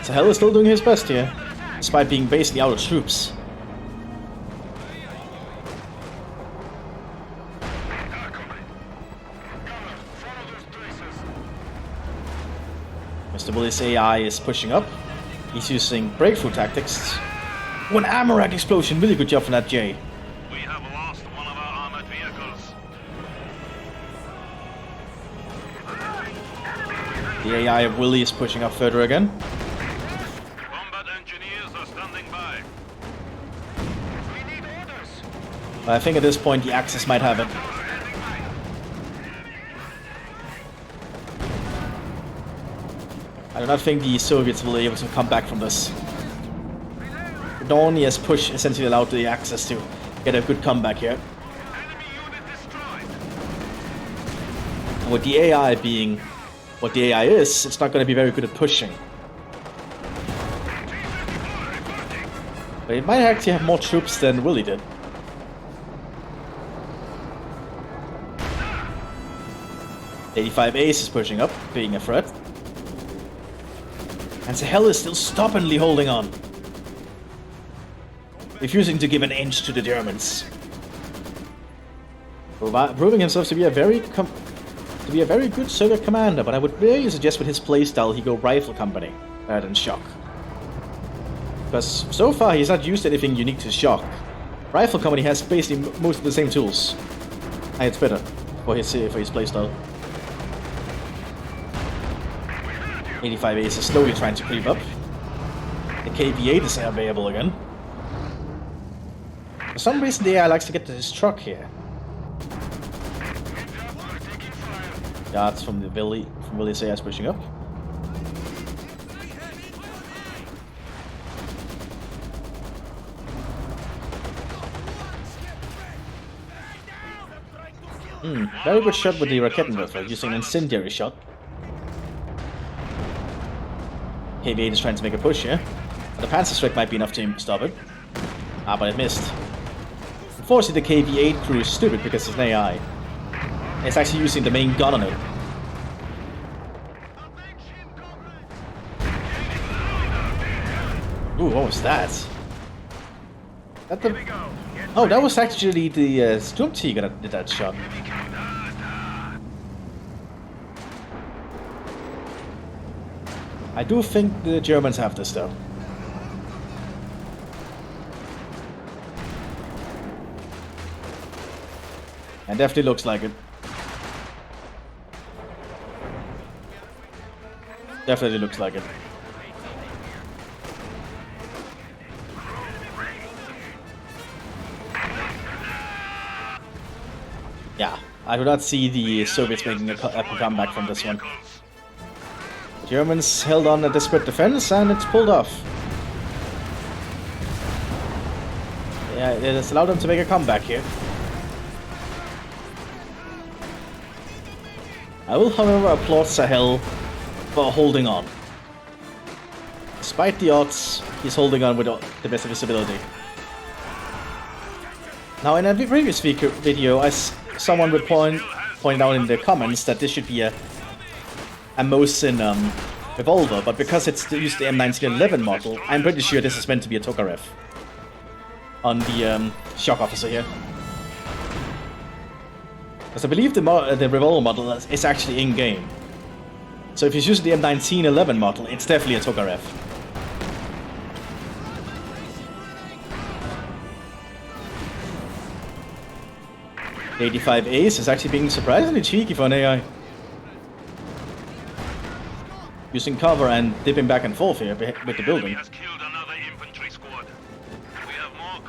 So Hell is still doing his best here, despite being basically out of troops. Mr. Willis AI is pushing up. He's using breakthrough tactics. One armor rack explosion, really good job from that J.
We have lost one of our armored vehicles.
The AI of Willie is pushing up further again.
Combat engineers are standing by. We need orders.
But I think at this point the Axis might have it. I do not think the Soviets will be able to come back from this. Donnie's push essentially allowed the Axis to get a good comeback here. And with the AI being what the AI is, it's not going to be very good at pushing. But it might actually have more troops than Willie did. The 85 Ace is pushing up, being a threat. And Sahel is still stubbornly holding on, refusing to give an inch to the Germans, proving himself to be a very good Soviet commander. But I would really suggest with his playstyle he go rifle company rather than shock, because so far he's not used anything unique to shock. Rifle company has basically most of the same tools, and it's better for his playstyle. 85 Ace is slowly trying to creep up. The KV-8 is available again. For some reason the AI likes to get to this truck here. Guards from Willie's AI is pushing up. Very good shot with the Raketenwerfer, using an incendiary shot. KV-8 is trying to make a push here. But the Panzer Strike might be enough to stop it. Ah, but it missed. Unfortunately, the KV-8 crew is stupid because it's an AI. It's actually using the main gun on it. Ooh, what was that? Oh, that was actually the Sturmtiger that did that shot. I do think the Germans have this though. And definitely looks like it. Definitely looks like it. Yeah, I do not see the Soviets making a comeback from this one. The Germans held on a desperate defense and it's pulled off. Yeah, it has allowed them to make a comeback here. I will, however, applaud Sahel for holding on. Despite the odds, he's holding on with the best of his ability. Now, in a previous video, someone would point out in the comments that this should be a Mosin revolver, but because it's used the M1911 model, I'm pretty sure this is meant to be a Tokarev on the shock officer here. Because I believe the revolver model is actually in-game. So if he's using the M1911 model, it's definitely a Tokarev. The 85 Ace is actually being surprisingly cheeky for an AI. Using cover and dipping back and forth here with the building.
Has killed another infantry squad. We have more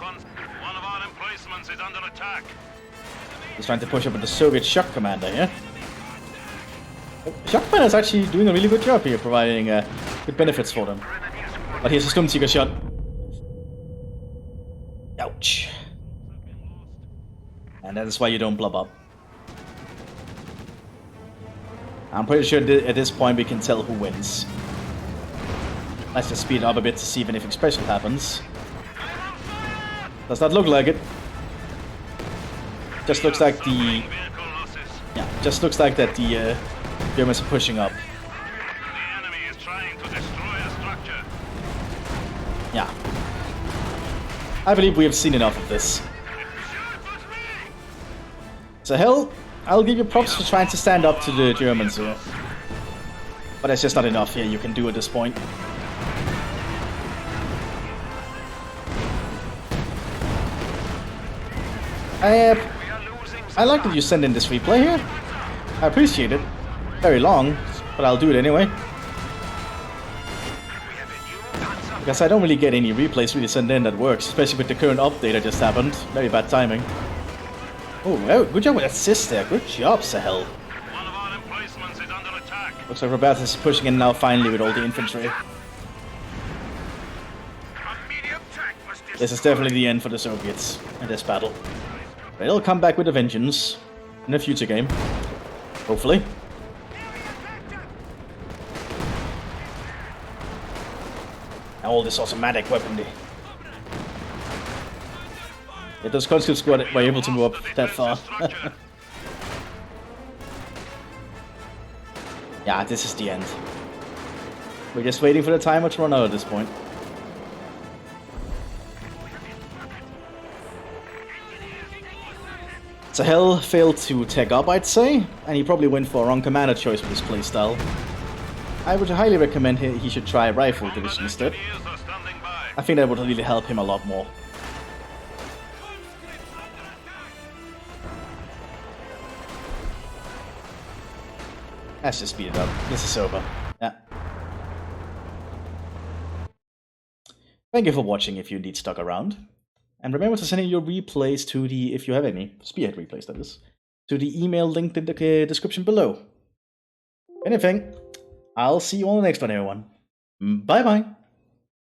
one of our emplacements is under attack.
He's trying to push up with the Soviet shock commander here. Shock commander is actually doing a really good job here, providing good benefits for them. But here's a Sturmtiger shot. Ouch. And that is why you don't blob up. I'm pretty sure at this point we can tell who wins. Let's just speed it up a bit to see if anything special happens. Does not look like it. Just looks like the... Yeah, just looks like that the Germans are pushing up.
The enemy is trying to destroy a structure.
Yeah. I believe we have seen enough of this. So hell, I'll give you props for trying to stand up to the Germans here. But that's just not enough here you can do at this point. I like that you send in this replay here. I appreciate it. Very long, but I'll do it anyway. Because I don't really get any replays really sent in that works, especially with the current update that just happened. Very bad timing. Oh, good job with that assist there. Good job, Sahel.
One of our emplacements is under attack.
Looks like Robertus is pushing in now finally with all the infantry. This is definitely the end for the Soviets in this battle. They'll come back with a vengeance in a future game. Hopefully. And all this automatic weaponry. Yeah, those conscript squad were able to move up that far. Yeah, this is the end. We're just waiting for the timer to run out at this point. Sahel failed to tech up, I'd say, and he probably went for a wrong commander choice with his playstyle. I would highly recommend he should try Rifle Division instead. I think that would really help him a lot more. Let's just speed it up. This is over. Yeah. Thank you for watching if you indeed stuck around. And remember to send in your replays to the, if you have any, Spearhead replays that is, to the email linked in the description below. Anything, I'll see you on the next one, everyone. Bye bye.